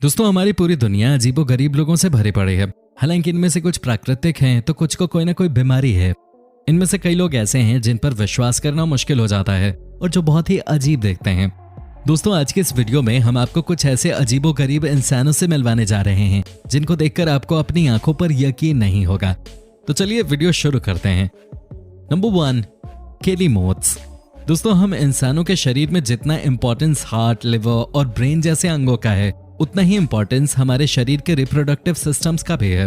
दोस्तों हमारी पूरी दुनिया अजीबो गरीब लोगों से भरी पड़ी है। हालांकि इनमें से कुछ प्राकृतिक हैं तो कुछ को कोई ना कोई बीमारी है। इनमें से कई लोग ऐसे हैं जिन पर विश्वास करना मुश्किल हो जाता है और जो बहुत ही अजीब दिखते हैं। दोस्तों आज के इस वीडियो में हम आपको कुछ ऐसे अजीबो गरीब इंसानों से मिलवाने जा रहे हैं जिनको देखकर आपको अपनी आंखों पर यकीन नहीं होगा। तो चलिए वीडियो शुरू करते हैं। नंबर 1, केलीमोथ्स। दोस्तों हम इंसानों के शरीर में जितना इंपॉर्टेंस हार्ट, लिवर और ब्रेन जैसे अंगों का है उतना ही इंपॉर्टेंस हमारे शरीर के रिप्रोडक्टिव सिस्टम्स का भी है।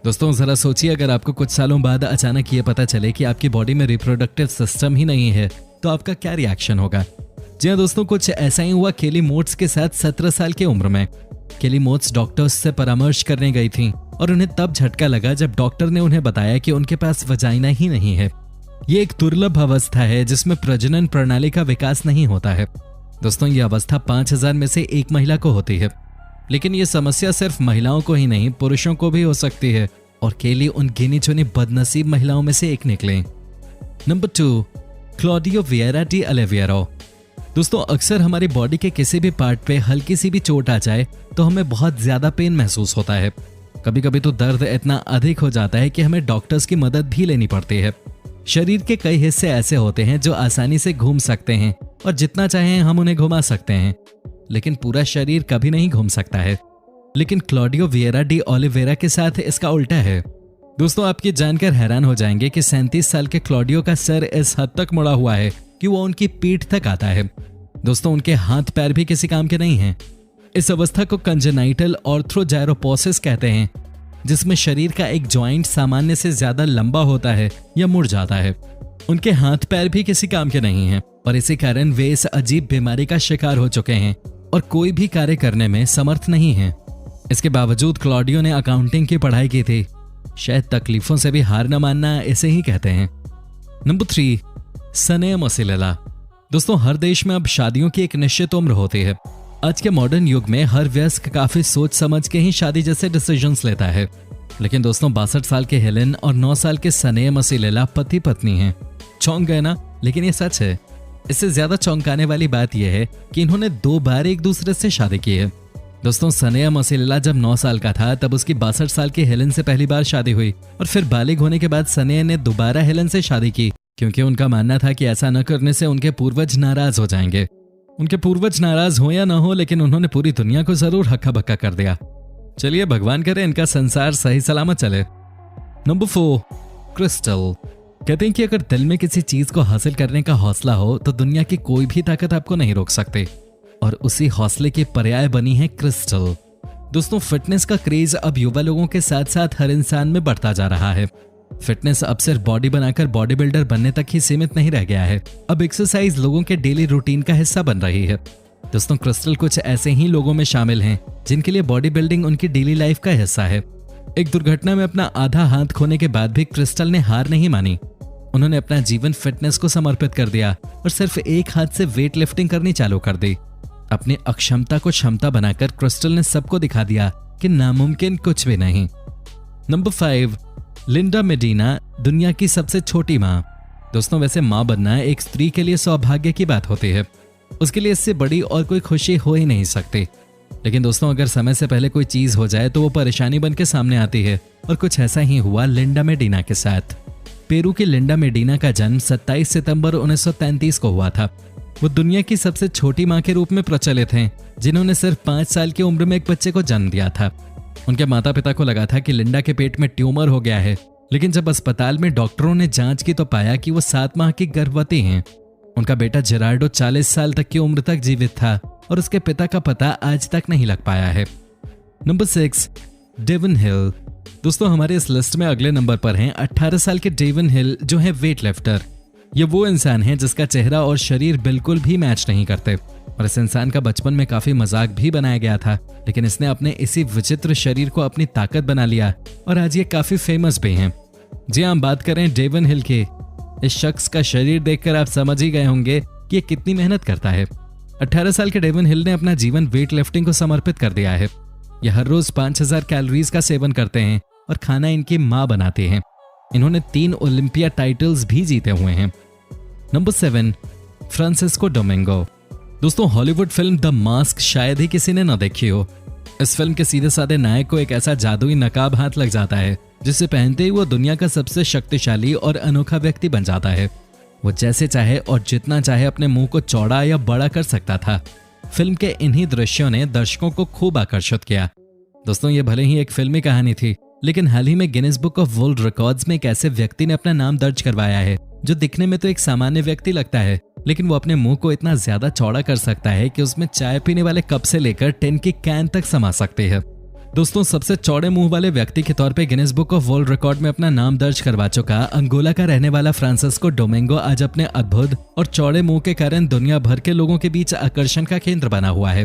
दोस्तों जरा सोचिए, अगर आपको कुछ सालों बाद अचानक ये पता चले कि आपकी बॉडी में रिप्रोडक्टिव सिस्टम ही नहीं है तो आपका क्या रिएक्शन होगा। जी हाँ दोस्तों, कुछ ऐसा ही हुआ केलीमोथ्स के साथ 17 साल की उम्र में। केलीमोथ्स डॉक्टर्स से परामर्श करने गई थी और उन्हें तब झटका लगा जब डॉक्टर ने उन्हें बताया कि उनके पास वजाइना ही नहीं है। ये एक दुर्लभ अवस्था है जिसमें प्रजनन प्रणाली का विकास नहीं होता है। दोस्तों ये अवस्था 5000 में से एक महिला को होती है, लेकिन ये समस्या सिर्फ महिलाओं को ही नहीं पुरुषों को भी हो सकती है और केली उन गिनी चुनी बदनसीब महिलाओं में से एक निकले। Number 2, Claudio Vieira de Oliveira. दोस्तों अक्सर हमारी बॉडी के किसी भी पार्ट पे हल्की सी भी चोट आ जाए तो हमें बहुत ज्यादा पेन महसूस होता है। कभी कभी तो दर्द इतना अधिक हो जाता है कि हमें डॉक्टर्स की मदद भी लेनी पड़ती है। शरीर के कई हिस्से ऐसे होते हैं जो आसानी से घूम सकते हैं और जितना चाहें हम उन्हें घुमा सकते हैं, लेकिन पूरा शरीर कभी नहीं घूम सकता है। लेकिन क्लॉडियो विएरा डी ओलिवेरा के साथ इसका उल्टा है। दोस्तों आपकी जानकर हैरान हो जाएंगे कि 37 साल के क्लॉडियो का सर इस हद तक मुड़ा हुआ है कि वो उनकी पीठ तक आता है। दोस्तों उनके हाथ पैर भी किसी काम के नहीं हैं। इस अवस्था को कंजेनाइटल ऑर्थ्रोजाइरोपोसिस कहते हैं, जिसमें शरीर का एक जॉइंट सामान्य से ज्यादा लंबा होता है या मुड़ जाता है। उनके हाथ पैर भी किसी काम के नहीं हैं और इसी कारण वे इस अजीब बीमारी का शिकार हो चुके हैं और कोई भी कार्य करने में समर्थ नहीं हैं। इसके बावजूद क्लॉडियो ने अकाउंटिंग की पढ़ाई की थी। शायद तकलीफों से भी हार न मानना इसे ही कहते हैं। नंबर 3, सनेय मसीलेला। दोस्तों हर देश में अब शादियों की एक निश्चित उम्र होती है। आज के मॉडर्न युग में हर वयस्क काफी सोच समझ के ही शादी जैसे डिसीजंस लेता है। लेकिन दोस्तों 62 साल के हेलेन और 9 साल के सनेय मसीलेला पति पत्नी हैं। चौंक गए ना? लेकिन ये सच है। इससे ज्यादा चौंकाने वाली बात यह है कि इन्होंने 2 बार एक दूसरे से शादी की है। दोस्तों सनेय मसीलेला जब 9 साल का था तब उसकी 62 साल की हेलेन से पहली बार शादी हुई और फिर बालिग होने के बाद सनेय ने दोबारा हेलेन से शादी की, क्योंकि उनका मानना था कि ऐसा न करने से उनके पूर्वज नाराज हो जाएंगे। उनके पूर्वज नाराज हो या ना हो, लेकिन उन्होंने पूरी दुनिया को जरूर हक्का बक्का कर दिया। चलिए भगवान करे इनका संसार सही सलामत चले। Number 4, crystal. कहते हैं कि अगर दिल में किसी चीज को हासिल करने का हौसला हो तो दुनिया की कोई भी ताकत आपको नहीं रोक सकती, और उसी हौसले की पर्याय बनी है क्रिस्टल। दोस्तों फिटनेस का क्रेज अब युवा लोगों के साथ साथ हर इंसान में बढ़ता जा रहा है। फिटनेस अब सिर्फ बॉडी बनाकर बॉडी बिल्डर बनने तक ही सीमित नहीं रह गया है। अब एक्सरसाइज लोगों के डेली रूटीन का हिस्सा बन रही है। दोस्तों क्रिस्टल कुछ ऐसे ही लोगों में शामिल हैं जिनके लिए बॉडी बिल्डिंग उनकी डेली लाइफ का हिस्सा है। एक दुर्घटना में अपना आधा हाथ खोने के बाद भी क्रिस्टल ने हार नहीं मानी। उन्होंने अपना जीवन फिटनेस को समर्पित कर दिया और सिर्फ एक हाथ से वेट लिफ्टिंग करनी चालू कर दी। अपनी अक्षमता को क्षमता बनाकर क्रिस्टल ने सबको दिखा दिया कि नामुमकिन कुछ भी नहीं। नंबर 5, लिंडा मेडिना, दुनिया की सबसे छोटी माँ। दोस्तों वैसे माँ बनना एक स्त्री के लिए सौभाग्य की बात होती है। उसके लिए इससे बड़ी और कोई खुशी हो ही नहीं सकती। लेकिन दोस्तों अगर समय से पहले कोई चीज हो जाए तो वो परेशानी बन के सामने आती है, और कुछ ऐसा ही हुआ लिंडा मेडिना के साथ। पेरू की लिंडा मेडिना का जन्म 27 सितंबर 1933 को हुआ था। वो दुनिया की सबसे छोटी माँ के रूप में प्रचलित हैं, जिन्होंने सिर्फ 5 साल की उम्र में एक बच्चे को जन्म दिया था। उनके माता पिता को लगा था कि लिंडा के पेट में ट्यूमर हो गया है, लेकिन जब अस्पताल में डॉक्टरों ने जांच की तो पाया कि वो 7 माह की गर्भवती हैं। उनका बेटा जेरार्डो 40 साल तक की उम्र तक जीवित था और उसके पिता का पता आज तक नहीं लग पाया है। नंबर 6, डेवन हिल। दोस्तों हमारे इस लिस्ट में अगले नंबर पर हैं 18 साल के डेवन हिल, जो है वेट लिफ्टर। ये वो इंसान है जिसका चेहरा और शरीर बिल्कुल भी मैच नहीं करते, और इस इंसान का बचपन में काफी मजाक भी बनाया गया था, लेकिन इसने अपने इसी विचित्र शरीर को अपनी ताकत बना लिया और आज ये काफी फेमस भी हैं। जी हम बात करें डेवन हिल की। इस शख्स का शरीर देखकर आप समझ ही गए होंगे कि ये कितनी मेहनत करता है। 18 साल के डेवन हिल ने अपना जीवन वेट लिफ्टिंग को समर्पित कर दिया है। ये हर रोज 5000 कैलोरीज का सेवन करते हैं और खाना इनकी माँ बनाती है। इन्होंने 3 ओलंपिया टाइटल्स भी जीते हुए हैं। Number 7, Francisco Domingo. दोस्तों हॉलीवुड फिल्म द मास्क शायद ही किसी ने न देखी हो। इस फिल्म के सीधे साधे नायक को एक ऐसा जादुई नकाब हाथ लग जाता है जिसे पहनते ही वो दुनिया का सबसे शक्तिशाली और अनोखा व्यक्ति बन जाता है। वो जैसे चाहे और जितना चाहे अपने मुंह को चौड़ा या बड़ा कर सकता था। फिल्म के इन्हीं दृश्यों ने दर्शकों को खूब आकर्षित किया। दोस्तों, ये भले ही एक फिल्मी कहानी थी, लेकिन हाल ही में Guinness book of world records में एक ऐसे व्यक्ति ने अपना नाम दर्ज करवाया है जो दिखने में तो एक सामान्य व्यक्ति लगता है, लेकिन वो अपने मुंह को इतना ज्यादा चौड़ा कर सकता है कि उसमें चाय पीने वाले कप से लेकर टिन की कैन तक समा सकते हैं। दोस्तों, सबसे चौड़े मुंह वाले व्यक्ति के तौर पे Guinness book of world record में अपना नाम दर्ज करवा चुका अंगोला का रहने वाला फ्रांसिस्को डोमिंगो आज अपने अद्भुत और चौड़े मुंह के कारण दुनिया भर के लोगों के बीच आकर्षण का केंद्र बना हुआ है।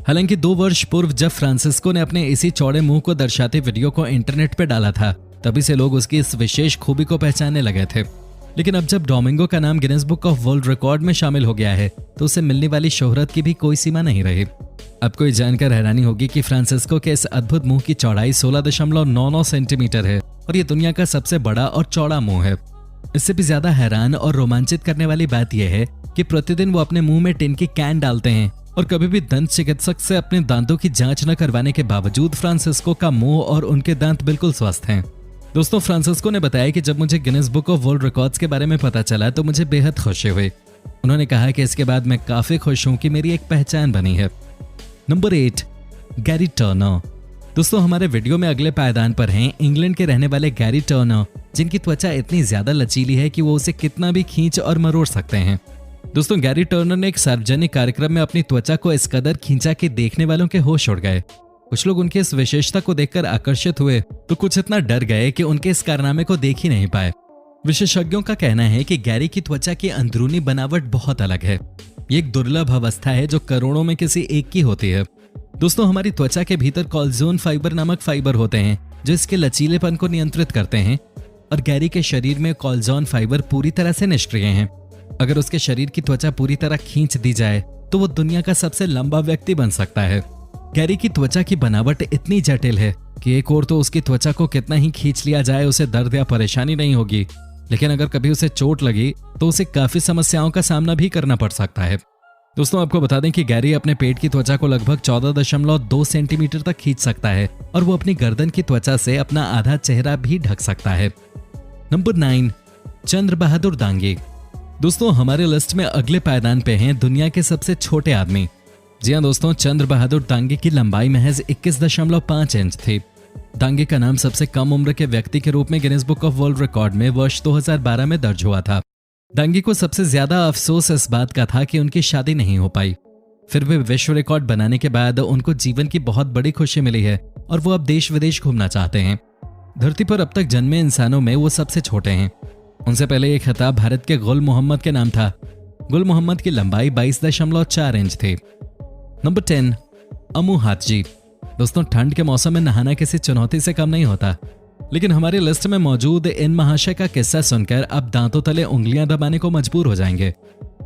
हालांकि 2 वर्ष पूर्व जब फ्रांसिस्को ने अपने इसी चौड़े मुंह को दर्शाते वीडियो को इंटरनेट पे डाला था, तभी से लोग उसकी इस विशेष खूबी को पहचानने लगे थे। लेकिन अब जब डोमिंगो का नाम Guinness book of world record में शामिल हो गया है, तो उसे मिलने वाली शोहरत की भी कोई सीमा नहीं रही। आपको ये जानकर हैरानी होगी कि फ्रांसिस्को के इस अद्भुत मुंह की चौड़ाई 16.99 सेंटीमीटर है और ये दुनिया का सबसे बड़ा और चौड़ा मुंह है। इससे भी ज्यादा हैरान और रोमांचित करने वाली बात यह है कि प्रतिदिन वो अपने मुंह में टिन की कैन डालते हैं और कभी भी दंत चिकित्सक से अपने दांतों की जांच न करवाने के बावजूद फ्रांसिस्को का मुंह और उनके दांत बिल्कुल स्वस्थ हैं। दोस्तों, फ्रांसिस्को ने बताया कि जब मुझे Guinness book of world records के बारे में पता चला तो मुझे बेहद खुशी हुई। उन्होंने कहा कि इसके बाद मैं काफी खुश हूं कि मेरी एक पहचान बनी है। Number 8, Gary Turner. दोस्तों, हमारे वीडियो में अगले पायदान पर हैं इंग्लैंड के रहने वाले गैरी टर्नर, जिनकी त्वचा इतनी ज्यादा लचीली है कि वो उसे कितना भी खींच और मरोड़ सकते हैं। दोस्तों, गैरी टर्नर ने एक सार्वजनिक कार्यक्रम में अपनी त्वचा को इस कदर खींचा कि देखने वालों के होश उड़ गए। कुछ लोग उनकी इस विशेषता को देखकर आकर्षित हुए तो कुछ इतना डर गए कि उनके इस कारनामे को देख ही नहीं पाए। विशेषज्ञों का कहना है कि गैरी की त्वचा की अंदरूनी बनावट बहुत अलग है। ये एक दुर्लभ अवस्था है जो करोड़ों में किसी एक की होती है। दोस्तों, हमारी त्वचा के भीतर कोलेजन फाइबर नामक फाइबर होते हैं जो इसके लचीलेपन को नियंत्रित करते हैं, और गैरी के शरीर में कोलेजन फाइबर पूरी तरह से निष्क्रिय हैं। अगर उसके शरीर की त्वचा पूरी तरह खींच दी जाए तो वो दुनिया का सबसे लंबा व्यक्ति बन सकता है। गैरी की त्वचा की बनावट इतनी जटिल है कि एक और तो उसकी त्वचा को कितना ही खींच लिया जाए उसे दर्द या परेशानी नहीं होगी, लेकिन अगर कभी उसे चोट लगी तो उसे काफी समस्याओं का सामना भी करना पड़ सकता है। दोस्तों, आपको बता दें कि गैरी अपने पेट की त्वचा को लगभग 14.2 सेंटीमीटर तक खींच सकता है और वो अपनी गर्दन की त्वचा से अपना आधा चेहरा भी ढक सकता है। नंबर 9, चंद्र बहादुर दांगी। दोस्तों, हमारे लिस्ट में अगले पायदान पे हैं दुनिया के सबसे छोटे आदमी। जी हाँ दोस्तों, चंद्र बहादुर दांगी की लंबाई महज 21.5 इंच थी। दांगी का नाम सबसे कम उम्र के व्यक्ति के रूप में Guinness book of world record में वर्ष 2012 में दर्ज हुआ था। दांगी को सबसे ज्यादा अफसोस इस बात का था कि उनकी शादी नहीं हो पाई। फिर भी विश्व रिकॉर्ड बनाने के बाद उनको जीवन की बहुत बड़ी खुशी मिली है और वो अब देश विदेश घूमना चाहते हैं। धरती पर अब तक जन्मे इंसानों में वो सबसे छोटे हैं। उनसे पहले ये खिताब भारत के गुल मोहम्मद के नाम था। गुल मोहम्मद की लंबाई 22.4 इंच थी। नंबर 10, अमू हाथजी। दोस्तों, ठंड के मौसम में नहाना किसी चुनौती से कम नहीं होता, लेकिन हमारी लिस्ट में मौजूद इन महाशय का किस्सा सुनकर आप दांतों तले उंगलियां दबाने को मजबूर हो जाएंगे।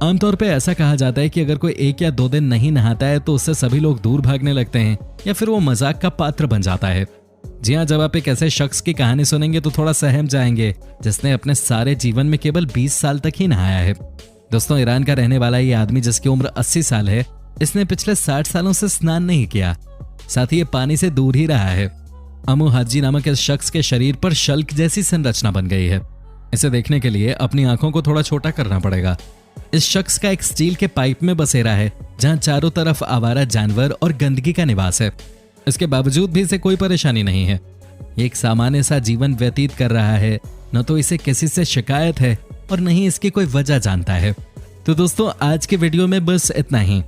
आमतौर पे ऐसा कहा जाता है कि अगर कोई 1 या 2 दिन नहीं नहाता है तो उससे सभी लोग दूर भागने लगते हैं या फिर वो मजाक का पात्र बन जाता है। जी हाँ, जब आप एक ऐसे शख्स की कहानी सुनेंगे तो थोड़ा सहम जाएंगे जिसने अपने सारे जीवन में केवल 20 साल तक ही नहाया है। दोस्तों, ईरान का रहने वाला ये आदमी जिसकी उम्र 80 साल है, इसने पिछले 60 सालों से स्नान नहीं किया, साथ ही ये पानी से दूर ही रहा है। अमू हाथजी नामक इस शख्स के शरीर पर शल्क जैसी संरचना बन गई है। इसे देखने के लिए अपनी आंखों को थोड़ा छोटा करना पड़ेगा। इस शख्स का एक स्टील के पाइप में बसेरा है जहां चारों तरफ आवारा जानवर और गंदगी का निवास है। इसके बावजूद भी इसे कोई परेशानी नहीं है। ये एक सामान्य सा जीवन व्यतीत कर रहा है, न तो इसे किसी से शिकायत है और न ही इसकी कोई वजह जानता है। तो दोस्तों, आज के वीडियो में बस इतना ही।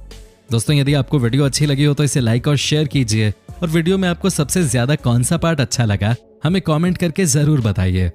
दोस्तों, यदि आपको वीडियो अच्छी लगी हो तो इसे लाइक और शेयर कीजिए और वीडियो में आपको सबसे ज्यादा कौन सा पार्ट अच्छा लगा हमें कमेंट करके जरूर बताइए।